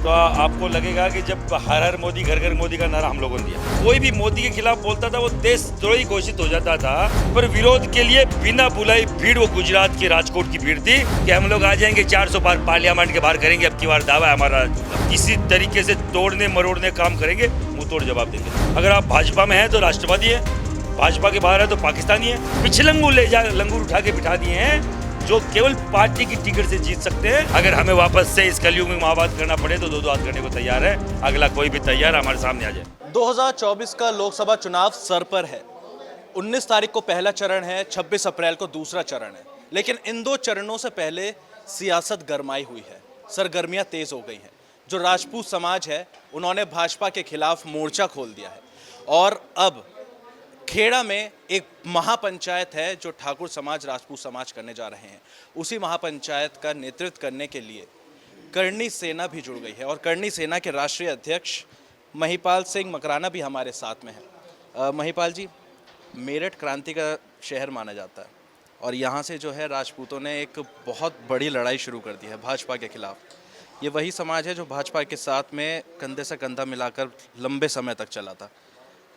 तो आपको लगेगा कि जब हर हर मोदी घर घर मोदी का नारा हम लोगों ने दिया, कोई भी मोदी के खिलाफ बोलता था वो देशद्रोही घोषित हो जाता था। पर विरोध के लिए बिना बुलाई भीड़ वो गुजरात की राजकोट की भीड़ थी कि हम लोग आ जाएंगे 400 पार पार्लियामेंट के बाहर करेंगे, अब की बार दावा है हमारा, किसी तरीके से तोड़ने मरोड़ने काम करेंगे, मुंह तोड़ जवाब देंगे। अगर आप भाजपा में हैं तो राष्ट्रवादी है, भाजपा के बाहर है तो पाकिस्तानी है। पिछलंगू ले जा लंगूर उठा के बिठा दिए हैं जो केवल पार्टी की टिकट से जीत सकते हैं। अगर हमें वापस से इस कलयुग में महावाद करना पड़े तो दो हाथ करने को तैयार है। अगला कोई भी तैयार हमारे सामने आ जाए। 2024 का लोकसभा चुनाव सर पर है। 19 तारीख को पहला चरण है, 26 अप्रैल को दूसरा चरण है। लेकिन इन दो चरणों से पहले सियासत गरमाई हुई है, सरगर्मियां तेज हो गई हैं। जो राजपूत समाज है उन्होंने भाजपा के खिलाफ मोर्चा खोल दिया है और अब खेड़ा में एक महापंचायत है जो ठाकुर समाज राजपूत समाज करने जा रहे हैं। उसी महापंचायत का नेतृत्व करने के लिए करणी सेना भी जुड़ गई है और करणी सेना के राष्ट्रीय अध्यक्ष महिपाल सिंह मकराना भी हमारे साथ में है। महिपाल जी, मेरठ क्रांति का शहर माना जाता है और यहाँ से जो है राजपूतों ने एक बहुत बड़ी लड़ाई शुरू कर दी है भाजपा के खिलाफ। ये वही समाज है जो भाजपा के साथ में कंधे से कंधा मिलाकर लंबे समय तक चला था।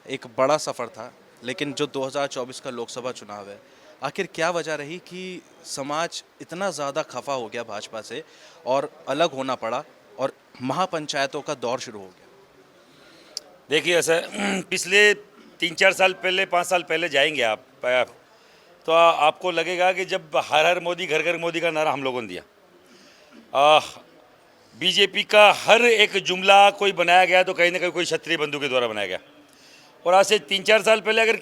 एक बड़ा सफ़र था, लेकिन जो 2024 का लोकसभा चुनाव है, आखिर क्या वजह रही कि समाज इतना ज़्यादा खफा हो गया भाजपा से और अलग होना पड़ा और महापंचायतों का दौर शुरू हो गया? देखिए, ऐसा पिछले 3-4 साल पहले 5 साल पहले जाएंगे आप तो आपको लगेगा कि जब हर हर मोदी घर घर मोदी का नारा हम लोगों ने दिया, बीजेपी का हर एक जुमला कोई बनाया गया तो कहीं ना कहीं कोई क्षत्रिय बंधु के द्वारा बनाया गया। और आज से 3-4 साल पहले अगर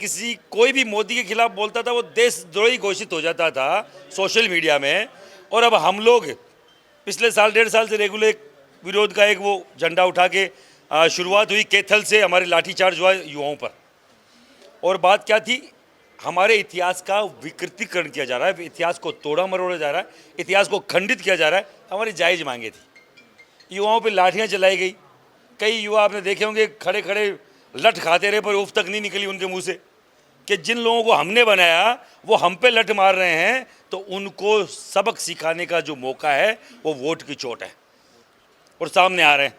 कोई भी मोदी के खिलाफ बोलता था वो देशद्रोही घोषित हो जाता था सोशल मीडिया में। और अब हम लोग पिछले साल 1.5 साल से रेगुलर विरोध का एक वो झंडा उठा के शुरुआत हुई कैथल से, हमारे लाठीचार्ज हुआ युवाओं पर। और बात क्या थी, हमारे इतिहास का विकृतीकरण किया जा रहा है, इतिहास को तोड़ा मरोड़ा जा रहा है, इतिहास को खंडित किया जा रहा है। हमारी जायज़ मांगे थी, युवाओं पर लाठियाँ चलाई गई। कई युवा आपने देखे होंगे खड़े खड़े लठ खाते रहे पर उफ तक नहीं निकली उनके मुंह से कि जिन लोगों को हमने बनाया वो हम पे लठ मार रहे हैं, तो उनको सबक सिखाने का जो मौका है वो वोट की चोट है और सामने आ रहे हैं,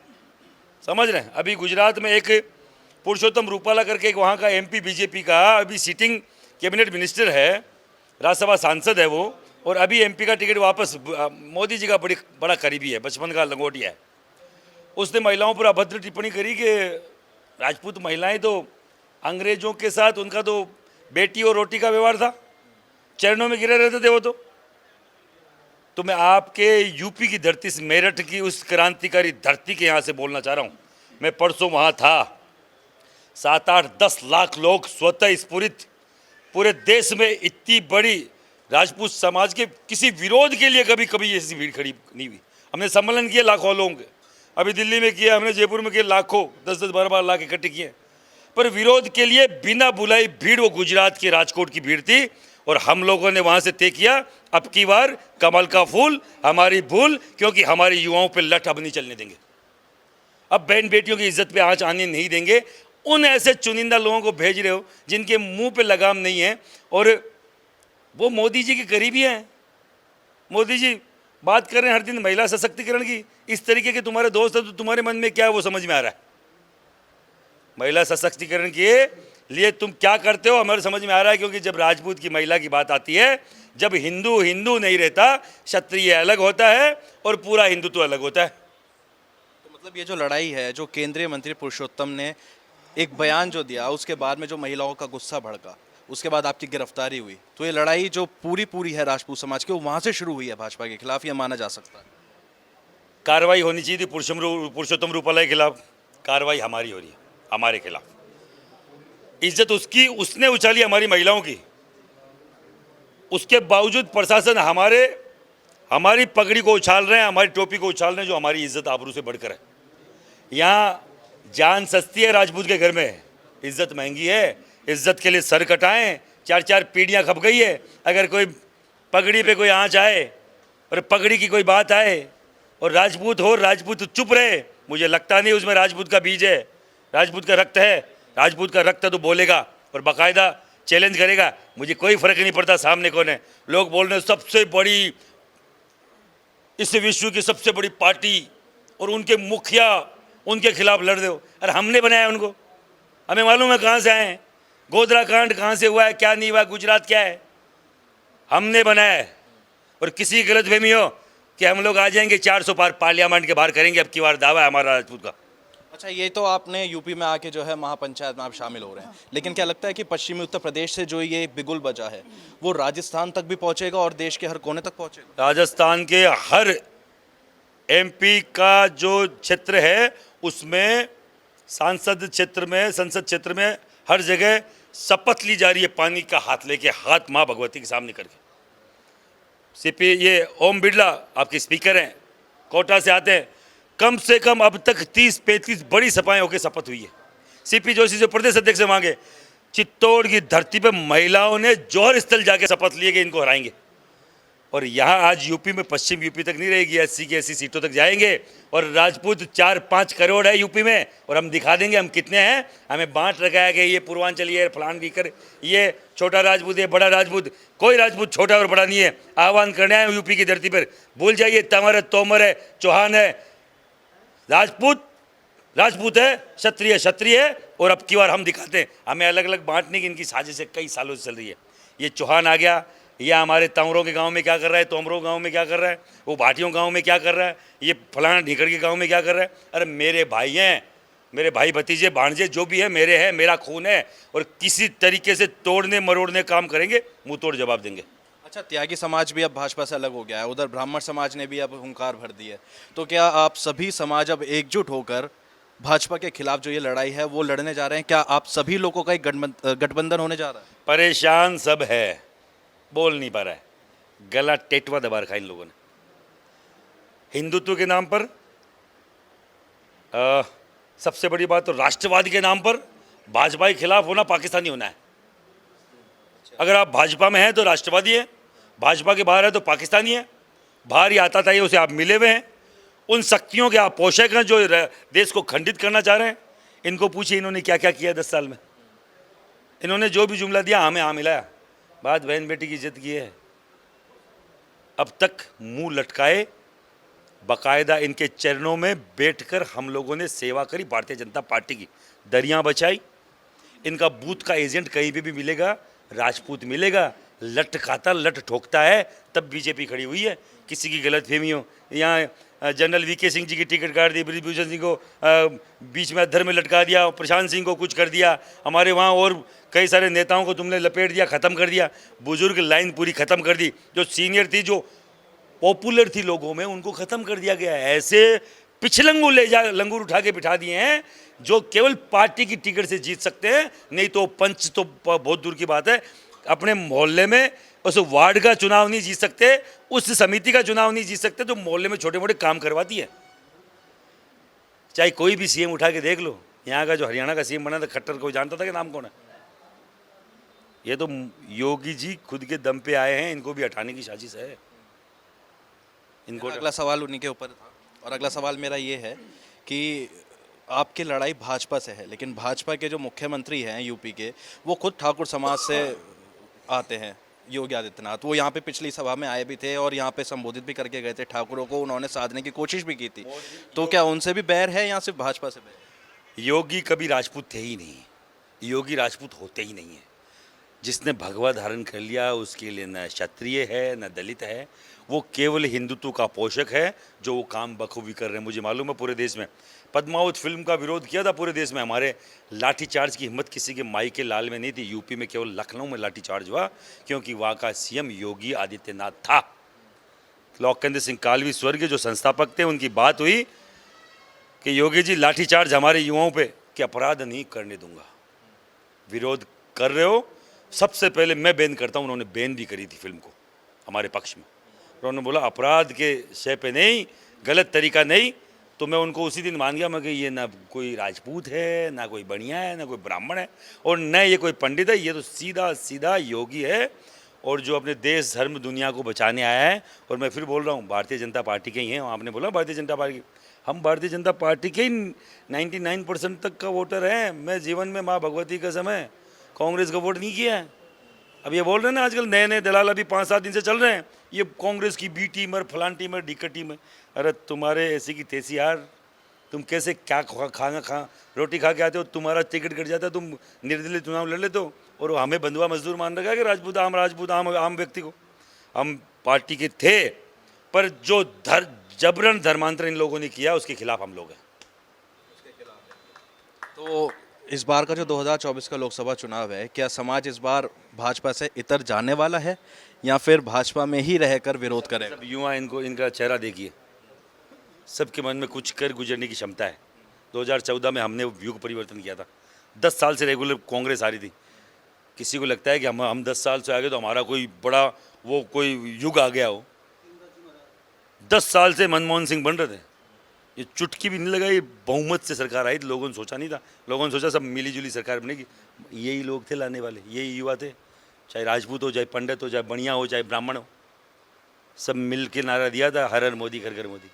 समझ रहे हैं। अभी गुजरात में एक पुरुषोत्तम रूपाला करके एक वहाँ का एमपी बीजेपी का अभी सिटिंग कैबिनेट मिनिस्टर है, राज्यसभा सांसद है वो, और अभी एमपी का टिकट वापस मोदी जी का बड़ा करीबी है, बचपन का लंगोटिया है। उसने महिलाओं पर अभद्र टिप्पणी करी कि राजपूत महिलाएं तो अंग्रेजों के साथ उनका तो बेटी और रोटी का व्यवहार था, चरणों में गिरे रहते थे वो। तो मैं आपके यूपी की धरती से, मेरठ की उस क्रांतिकारी धरती के यहाँ से बोलना चाह रहा हूँ। मैं परसों वहाँ था, 7-8-10 लाख लोग स्वतः स्फुरित, पूरे देश में इतनी बड़ी राजपूत समाज के किसी विरोध के लिए कभी ऐसी भीड़ खड़ी नहीं हुई। हमने सम्मेलन किए लाखों लोगों के, अभी दिल्ली में किया, हमने जयपुर में किया, लाखों 10-10 12-12 लाख इकट्ठे किए। पर विरोध के लिए बिना बुलाई भीड़ वो गुजरात की राजकोट की भीड़ थी और हम लोगों ने वहाँ से तय किया, अब की बार कमल का फूल हमारी भूल, क्योंकि हमारे युवाओं पे लठ अब नहीं चलने देंगे। अब बहन बेटियों की इज्जत पे आंच आने नहीं देंगे। उन ऐसे चुनिंदा लोगों को भेज रहे हो जिनके मुंह पे लगाम नहीं है और वो मोदी जी के करीबी हैं। मोदी जी बात कर रहे हैं हर दिन महिला सशक्तिकरण की, इस तरीके के तुम्हारे दोस्त हैं तो तुम्हारे मन में क्या है वो समझ में आ रहा है। महिला सशक्तिकरण के लिए तुम क्या करते हो हमारे समझ में आ रहा है, क्योंकि जब राजपूत की महिला की बात आती है, जब हिंदू हिंदू नहीं रहता, क्षत्रिय अलग होता है और पूरा हिंदुत्व अलग होता है। तो मतलब ये जो लड़ाई है, जो केंद्रीय मंत्री पुरुषोत्तम ने एक बयान जो दिया, उसके बाद में जो महिलाओं का गुस्सा भड़का, उसके बाद आपकी गिरफ्तारी हुई, तो ये लड़ाई जो पूरी है राजपूत समाज की, वो वहाँ से शुरू हुई है भाजपा के खिलाफ, ये माना जा सकता है। कार्रवाई होनी चाहिए थी पुरुषोत्तम रूपाला के खिलाफ, कार्रवाई हमारी हो रही है हमारे खिलाफ। इज्जत उसकी उसने उछाली हमारी महिलाओं की, उसके बावजूद प्रशासन हमारी पगड़ी को उछाल रहे हैं, हमारी टोपी को उछाल रहे हैं, जो हमारी इज्जत आबरू से बढ़कर है। यहाँ जान सस्ती है, राजपूत के घर में इज्जत महंगी है। इज्जत के लिए सर कटाएं, 4-4 पीढ़ियाँ खप गई है। अगर कोई पगड़ी पे कोई आँच आए और पगड़ी की कोई बात आए और राजपूत हो, राजपूत चुप रहे, मुझे लगता नहीं उसमें राजपूत का बीज है, राजपूत का रक्त है। राजपूत का रक्त है तो बोलेगा और बाकायदा चैलेंज करेगा। मुझे कोई फर्क नहीं पड़ता सामने कौन है। लोग बोल रहे हैं सबसे बड़ी, इस विश्व की सबसे बड़ी पार्टी और उनके मुखिया उनके खिलाफ लड़ दो। अरे हमने बनाया उनको, हमें मालूम है कहाँ से आए हैं, गोधरा कांड कहाँ से हुआ है, क्या नहीं हुआ, गुजरात क्या है, हमने बनाया है। और किसी गलतफहमी हो कि हम लोग आ जाएंगे 400 पार पार्लियामेंट के बाहर करेंगे, अब की बार दावा है हमारा राजपूत का। अच्छा, ये तो आपने यूपी में आके जो है महापंचायत में आप शामिल हो रहे हैं, लेकिन क्या लगता है कि पश्चिमी उत्तर प्रदेश से जो ये बिगुल बजा है वो राजस्थान तक भी पहुंचेगा और देश के हर कोने तक पहुंचेगा? राजस्थान के हर एमपी का जो क्षेत्र है उसमें सांसद क्षेत्र में, संसद क्षेत्र में हर जगह शपथ ली जा रही है, पानी का हाथ लेके, हाथ माँ भगवती के सामने करके। सीपी ये ओम बिरला आपके स्पीकर हैं, कोटा से आते हैं, कम से कम अब तक 30-35 बड़ी सभाएं होकर शपथ हुई है। सीपी जोशी जो प्रदेश अध्यक्ष मांगे, चित्तौड़ की धरती पर महिलाओं ने जौहर स्थल जाके शपथ लिए कि इनको हराएंगे। और यहाँ आज यूपी में, पश्चिम यूपी तक नहीं रहेगी, 80 की 80 सीटों तक जाएंगे। और राजपूत 4-5 करोड़ है यूपी में, और हम दिखा देंगे हम कितने हैं। हमें बांट रखा है कि ये पूर्वांचल, ये फलान की कर, ये छोटा राजपूत, ये बड़ा राजपूत। कोई राजपूत छोटा और बड़ा नहीं है। आह्वान करने आए यूपी की धरती पर, भूल जाइए तंवर है, तोमर है, चौहान है, राजपूत राजपूत है, क्षत्रिय क्षत्रिय है। और अब की बार हम दिखाते हैं, हमें अलग अलग बांटने की इनकी साजिश कई सालों से चल रही है। ये चौहान आ गया, ये हमारे तंवरों के गांव में क्या कर रहा है, तोमरों गांव में क्या कर रहा है, वो भाटियों गांव में क्या कर रहा है, ये फलाना ढीकड़ के गांव में क्या कर रहा है। अरे मेरे भाई हैं, मेरे भाई भतीजे भांजे जो भी है मेरे हैं, मेरा खून है। और किसी तरीके से तोड़ने मरोड़ने काम करेंगे, मुंह तोड़ जवाब देंगे। अच्छा, त्यागी समाज भी अब भाजपा से अलग हो गया है, उधर ब्राह्मण समाज ने भी अब हुंकार भर दी है, तो क्या आप सभी समाज अब एकजुट होकर भाजपा के खिलाफ जो ये लड़ाई है वो लड़ने जा रहे हैं? क्या आप सभी लोगों का एक गठबंधन होने जा रहा है? परेशान सब है, बोल नहीं पा रहा है, गला टेटवा दबा रखा इन लोगों ने। हिंदुत्व के नाम पर, सबसे बड़ी बात तो राष्ट्रवाद के नाम पर भाजपा के खिलाफ होना पाकिस्तानी होना है। अगर आप भाजपा में हैं तो राष्ट्रवादी है, भाजपा के बाहर है तो पाकिस्तानी है। बाहर ही आता था, उसे आप मिले हुए हैं। उन शक्तियों के आप पोषक हैं जो देश को खंडित करना चाह रहे हैं। इनको पूछिए इन्होंने क्या क्या किया 10 साल में। इन्होंने जो भी जुमला दिया हमें हाँ मिलाया, बात बहन बेटी की इज्जत की है। अब तक मुंह लटकाए, बाकायदा इनके चरणों में बैठकर हम लोगों ने सेवा करी, भारतीय जनता पार्टी की दरियां बचाई। इनका बूथ का एजेंट कहीं भी मिलेगा, राजपूत मिलेगा, लट खाता लट ठोकता है, तब बीजेपी खड़ी हुई है। किसी की गलतफहमी हो, यहाँ जनरल वीके सिंह जी की टिकट काट दी, ब्रिजभूषण सिंह को बीच में अधर में लटका दिया, प्रशांत सिंह को कुछ कर दिया, हमारे वहाँ और कई सारे नेताओं को तुमने लपेट दिया, ख़त्म कर दिया। बुजुर्ग लाइन पूरी ख़त्म कर दी, जो सीनियर थी, जो पॉपुलर थी लोगों में, उनको ख़त्म कर दिया गया है। ऐसे पिछलंगू ले जा, लंगूर उठा के बिठा दिए हैं जो केवल पार्टी की टिकट से जीत सकते हैं, नहीं तो पंच तो बहुत दूर की बात है। अपने मोहल्ले में उस वार्ड का चुनाव नहीं जीत सकते, उस समिति का चुनाव नहीं जीत सकते, तो मोहल्ले में छोटे मोटे काम करवाती है। चाहे कोई भी सीएम उठा के देख लो, यहाँ का जो हरियाणा का सीएम बना था खट्टर, को जानता था कि नाम कौन है? ये तो योगी जी खुद के दम पे आए हैं, इनको भी हटाने की साजिश है। इनको अगला सवाल उन्हीं के ऊपर था, और अगला सवाल मेरा ये है कि आपकी लड़ाई भाजपा से है, लेकिन भाजपा के जो मुख्यमंत्री हैं यूपी के, वो खुद ठाकुर समाज से आते हैं, योगी आदित्यनाथ। वो यहाँ पे पिछली सभा में आए भी थे और यहाँ पे संबोधित भी करके गए थे, ठाकुरों को उन्होंने साधने की कोशिश भी की थी। तो क्या उनसे भी बैर है या सिर्फ भाजपा से बैर? योगी कभी राजपूत थे ही नहीं, योगी राजपूत होते ही नहीं है। जिसने भगवा धारण कर लिया उसके लिए न क्षत्रिय है न दलित है, वो केवल हिंदुत्व का पोषक है, जो वो काम बखूबी कर रहे हैं। मुझे मालूम है पूरे देश में पद्मावत फिल्म का विरोध किया था पूरे देश में, हमारे लाठीचार्ज की हिम्मत किसी के माई के लाल में नहीं थी। यूपी में केवल लखनऊ में लाठीचार्ज हुआ क्योंकि वहाँ का सीएम योगी आदित्यनाथ था। लोकेंद्र सिंह कालवी स्वर्गीय जो संस्थापक थे, उनकी बात हुई कि योगी जी लाठीचार्ज हमारे युवाओं पे कि अपराध नहीं करने दूंगा। विरोध कर रहे हो, सबसे पहले मैं बैन करता हूँ। उन्होंने बैन भी करी थी फिल्म को हमारे पक्ष में। उन्होंने बोला अपराध के शय पे नहीं, गलत तरीका नहीं। तो मैं उनको उसी दिन मान गया, मैं कि ये ना कोई राजपूत है, ना कोई बनिया है, ना कोई ब्राह्मण है, और न ये कोई पंडित है, ये तो सीधा सीधा योगी है, और जो अपने देश धर्म दुनिया को बचाने आया है। और मैं फिर बोल रहा हूँ, भारतीय जनता पार्टी के ही हैं। आपने बोला भारतीय जनता पार्टी, हम भारतीय जनता पार्टी के ही 99% तक का वोटर हैं। मैं जीवन में माँ भगवती कसम है कांग्रेस का वोट नहीं किया है। अब ये बोल रहे हैं ना आजकल नए नए दलाल अभी 5-7 दिन से चल रहे हैं, ये कांग्रेस की बी टीम और फलान टीम और डी टीम है। अरे तुम्हारे ऐसी की तैसी यार, तुम कैसे क्या खाना खा रोटी खा के आते हो, तुम्हारा टिकट कट जाता है, तुम निर्दलीय चुनाव लड़ लेते हो और हमें बंधुआ मजदूर मान रखा है कि राजपूत आम व्यक्ति को। हम पार्टी के थे, पर जो जबरन धर्मांतरण इन लोगों ने किया उसके खिलाफ हम लोग हैं। तो इस बार का जो 2024 का लोकसभा चुनाव है, क्या समाज इस बार भाजपा से इतर जाने वाला है या फिर भाजपा में ही रहकर विरोध करेगा? सब युवा, इनको इनका चेहरा देखिए, सबके मन में कुछ कर गुजरने की क्षमता है। 2014 में हमने युग परिवर्तन किया था। 10 साल से रेगुलर कांग्रेस आ रही थी। किसी को लगता है कि हम 10 साल से आगे तो हमारा कोई बड़ा वो कोई युग आ गया हो। 10 साल से मनमोहन सिंह बन रहे थे, ये चुटकी भी नहीं लगाई, बहुमत से सरकार आई। तो लोगों ने सोचा नहीं था, लोगों ने सोचा सब मिली जुली सरकार बनेगी। यही लोग थे लाने वाले, यही युवा थे, चाहे राजपूत हो, चाहे पंडित हो, चाहे बनिया हो, चाहे ब्राह्मण हो, सब मिल के नारा दिया था, हर हर मोदी, घर घर मोदी।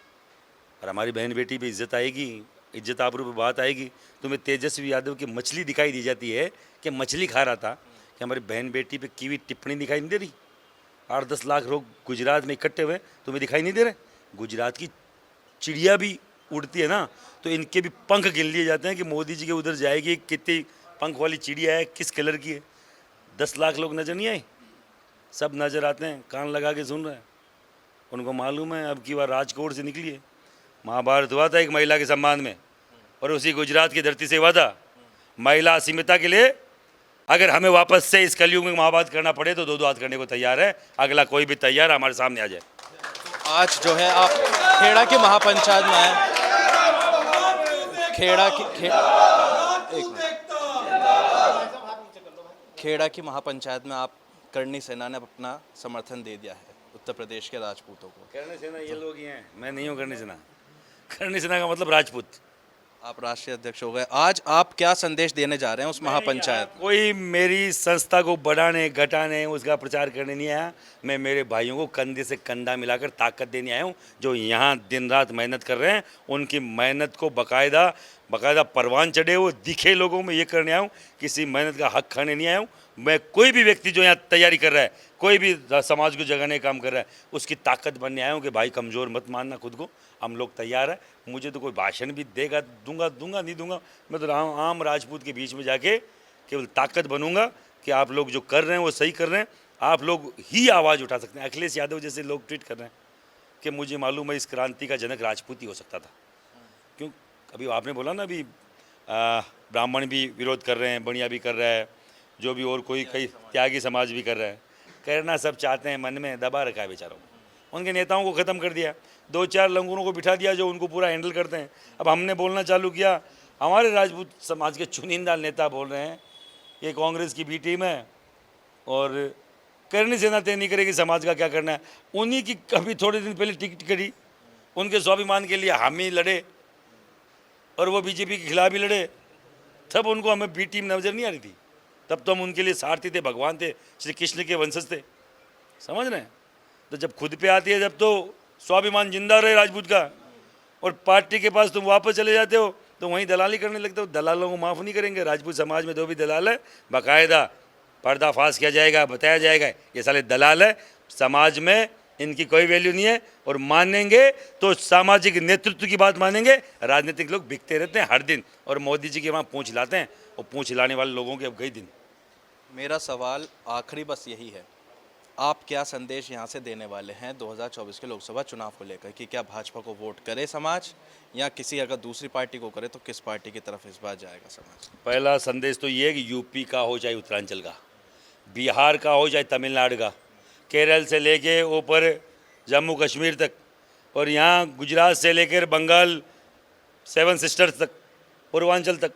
और हमारी बहन बेटी पे इज्जत आएगी, इज्जत आबरू पे बात आएगी। तुम्हें तेजस्वी यादव की मछली दिखाई दी जाती है कि मछली खा रहा था, कि हमारी बहन बेटी पे की हुई टिप्पणी दिखाई नहीं दे रही? 8-10 लाख लोग गुजरात में इकट्ठे हुए, तुम्हें दिखाई नहीं दे रहे? गुजरात की चिड़िया भी उड़ती है ना, तो इनके भी पंख गिन लिए जाते हैं कि मोदी जी के उधर जाएगी, कितनी पंख वाली चिड़िया है, किस कलर की है। 10 लाख लोग नजर नहीं आए? सब नजर आते हैं, कान लगा के सुन रहे हैं। उनको मालूम है अब की बार राजकोट से निकली है। महाभारत हुआ था एक महिला के सम्मान में, और उसी गुजरात की धरती से हुआ था। महिला असीमिता के लिए अगर हमें वापस से इस कलयुग में महाभारत करना पड़े तो 2-2 हाथ करने को तैयार है। अगला कोई भी तैयार हमारे सामने आ जाए। आज जो है आप खेड़ा की महापंचायत में आए, खेड़ा की महापंचायत में आप करणी सेना ने अपना समर्थन दे दिया है उत्तर प्रदेश के राजपूतों को। करणी सेना ये लोग ही हैं, मैं नहीं हूँ करणी सेना। करणी सेना का मतलब राजपूत। आप राष्ट्रीय अध्यक्ष हो गए, आज आप क्या संदेश देने जा रहे हैं उस महापंचायत में? कोई मेरी संस्था को बढ़ाने घटाने उसका प्रचार करने नहीं आया। मैं मेरे भाइयों को कंधे से कंधा मिलाकर ताकत देने आया हूँ, जो यहाँ दिन रात मेहनत कर रहे हैं। उनकी मेहनत को बाकायदा परवान चढ़े हुए दिखे लोगों में ये करने आया हूँ। किसी मेहनत का हक खाने नहीं आया हूँ। मैं कोई भी व्यक्ति जो यहाँ तैयारी कर रहा है, कोई भी समाज को जगाने का काम कर रहा है, उसकी ताकत बनने आया हूँ कि भाई कमज़ोर मत मानना खुद को, हम लोग तैयार है। मुझे तो कोई भाषण भी देगा दूंगा नहीं दूंगा, मैं तो आम राजपूत के बीच में जाके केवल ताकत बनूंगा कि आप लोग जो कर रहे हैं वो सही कर रहे हैं। आप लोग ही आवाज़ उठा सकते हैं। अखिलेश यादव जैसे लोग ट्वीट कर रहे हैं कि मुझे मालूम है इस क्रांति का जनक राजपूत ही हो सकता था। क्यों? अभी आपने बोला ना, अभी ब्राह्मण भी विरोध कर रहे हैं, बनिया भी कर रहा है, जो भी और कोई कई त्यागी समाज भी कर रहा है। करना सब चाहते हैं, मन में दबा रखा है बेचारों को। उनके नेताओं को ख़त्म कर दिया, 2-4 लंगूरों को बिठा दिया जो उनको पूरा हैंडल करते हैं। अब हमने बोलना चालू किया, हमारे राजपूत समाज के चुनिंदा नेता बोल रहे हैं ये कांग्रेस की बी टीम है और करणी सेना तय नहीं करेगी समाज का क्या करना है। उन्हीं की कभी थोड़े दिन पहले टिकट करी, उनके स्वाभिमान के लिए हम ही लड़े और वो बीजेपी के खिलाफ ही लड़े। तब उनको हमें बी टीम नजर नहीं आ रही थी, तब तो हम उनके लिए सारथी थे, भगवान थे, श्री कृष्ण के वंशज थे। समझ रहे हैं? तो जब खुद पे आती है, जब तो स्वाभिमान जिंदा रहे राजपूत का, और पार्टी के पास तुम वापस चले जाते हो तो वहीं दलाली करने लगते हो। दलालों को माफ़ नहीं करेंगे। राजपूत समाज में जो भी दलाल है बाकायदा पर्दाफाश किया जाएगा, बताया जाएगा ये साले दलाल है, समाज में इनकी कोई वैल्यू नहीं है। और मानेंगे तो सामाजिक नेतृत्व की बात मानेंगे। राजनीतिक लोग बिकते रहते हैं हर दिन, और मोदी जी के वहाँ पूँछ लाते हैं, और पूँछ लाने वाले लोगों के अब कई दिन। मेरा सवाल आखिरी बस यही है, आप क्या संदेश यहाँ से देने वाले हैं 2024 के लोकसभा चुनाव को लेकर कि क्या भाजपा को वोट करे समाज, या किसी अगर दूसरी पार्टी को करे तो किस पार्टी की तरफ इस बार जाएगा समाज? पहला संदेश तो ये है कि यूपी का हो चाहे उत्तरांचल का, बिहार का हो चाहे तमिलनाडु का, केरल से लेके ऊपर जम्मू कश्मीर तक, और यहाँ गुजरात से लेकर बंगाल 7 सिस्टर्स तक, पूर्वांचल तक,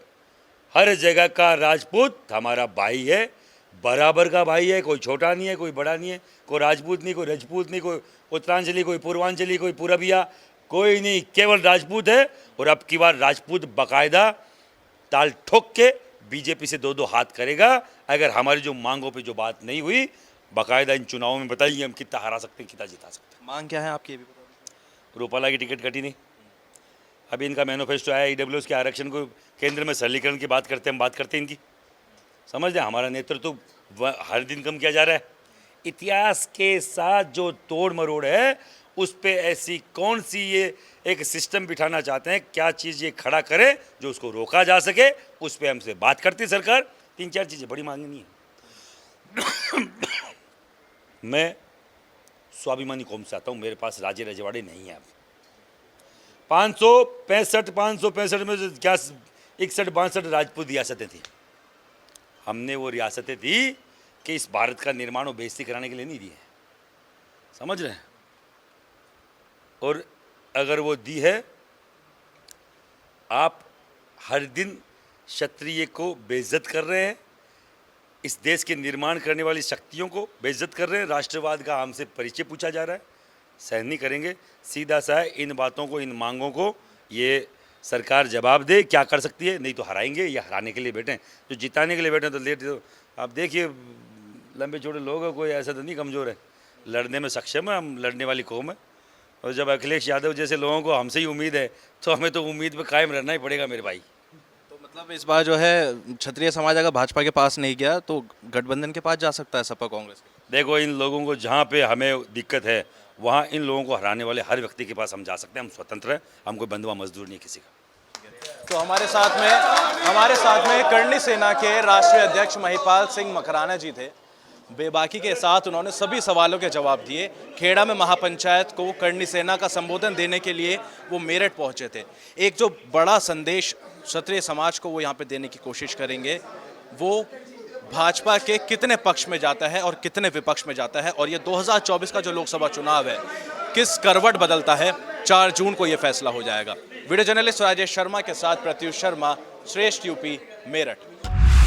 हर जगह का राजपूत हमारा भाई है, बराबर का भाई है। कोई छोटा नहीं है, कोई बड़ा नहीं है, कोई राजपूत नहीं, कोई रजपूत नहीं, कोई उत्तरांचली, कोई पूर्वांचली, कोई पूरबिया, कोई नहीं, केवल राजपूत है। और अब की बार राजपूत बाकायदा ताल ठोक के बीजेपी से 2-2 हाथ करेगा। अगर हमारी जो मांगों पे जो बात नहीं हुई, बाकायदा इन चुनावों में बताइए हम कितना हरा सकते हैं, कितना जिता सकते हैं। मांग क्या है आपकी? ये भी बता दीजिए। रूपाला की टिकट कटी नहीं, अभी इनका मैनिफेस्टो आया, ईडब्ल्यूएस के आरक्षण को केंद्र में सरलीकरण की बात करते हैं, हम बात करते हैं इनकी। समझ लें, हमारा नेतृत्व हर दिन कम किया जा रहा है। इतिहास के साथ जो तोड़ मरोड़ है उस पे ऐसी कौन सी ये एक सिस्टम बिठाना चाहते हैं, क्या चीज़ ये खड़ा करे जो उसको रोका जा सके, उस पे हमसे बात करती सरकार। 3-4 चीज़ें बड़ी मांगनी है। मैं स्वाभिमानी कौम से आता हूँ, मेरे पास राजे रजवाड़े नहीं है। 565 में जो क्या 61-62 राजपूत रियासतें थी, हमने वो रियासतें दी कि इस भारत का निर्माण और बेइज्जती कराने के लिए नहीं दी है, समझ रहे हैं। और अगर वो दी है, आप हर दिन क्षत्रिय को बेइज्जत कर रहे हैं, इस देश के निर्माण करने वाली शक्तियों को बेइज्जत कर रहे हैं। राष्ट्रवाद का हमसे परिचय पूछा जा रहा है, सहन नहीं करेंगे। सीधा सा है, इन बातों को, इन मांगों को ये सरकार जवाब दे, क्या कर सकती है। नहीं तो हराएंगे, या हराने के लिए बैठे हैं। जो जिताने के लिए बैठे हैं तो लेट दो। आप देखिए लंबे चौड़े लोग हैं, कोई ऐसा तो नहीं कमज़ोर है, लड़ने में सक्षम है, हम लड़ने वाली कौम है। और जब अखिलेश यादव जैसे लोगों को हमसे ही उम्मीद है, तो हमें तो उम्मीद पे कायम रहना ही पड़ेगा मेरे भाई। तो मतलब इस बार जो है क्षत्रिय समाज अगर भाजपा के पास नहीं गया तो गठबंधन के पास जा सकता है, सपा कांग्रेस के। देखो, इन लोगों को जहाँ पे हमें दिक्कत है, वहाँ इन लोगों को हराने वाले हर व्यक्ति के पास हम जा सकते हैं। हम स्वतंत्र हैं, हम कोई बंधुआ मजदूर नहीं किसी का। तो हमारे साथ में करणी सेना के राष्ट्रीय अध्यक्ष महिपाल सिंह मकराना जी थे। बेबाकी के साथ उन्होंने सभी सवालों के जवाब दिए। खेड़ा में महापंचायत को करणी सेना का संबोधन देने के लिए वो मेरठ पहुंचे थे। एक जो बड़ा संदेश क्षत्रिय समाज को वो यहाँ पे देने की कोशिश करेंगे, वो भाजपा के कितने पक्ष में जाता है और कितने विपक्ष में जाता है, और ये 2024 का जो लोकसभा चुनाव है किस करवट बदलता है, 4 जून को ये फैसला हो जाएगा। वीडियो जर्नलिस्ट राजेश शर्मा के साथ प्रत्युष शर्मा, श्रेष्ठ यूपी, मेरठ।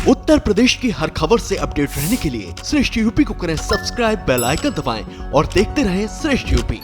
उत्तर प्रदेश की हर खबर से अपडेट रहने के लिए श्रेष्ठ यूपी को करें सब्सक्राइब, बेल आइकन दबाएं और देखते रहें श्रेष्ठ यूपी।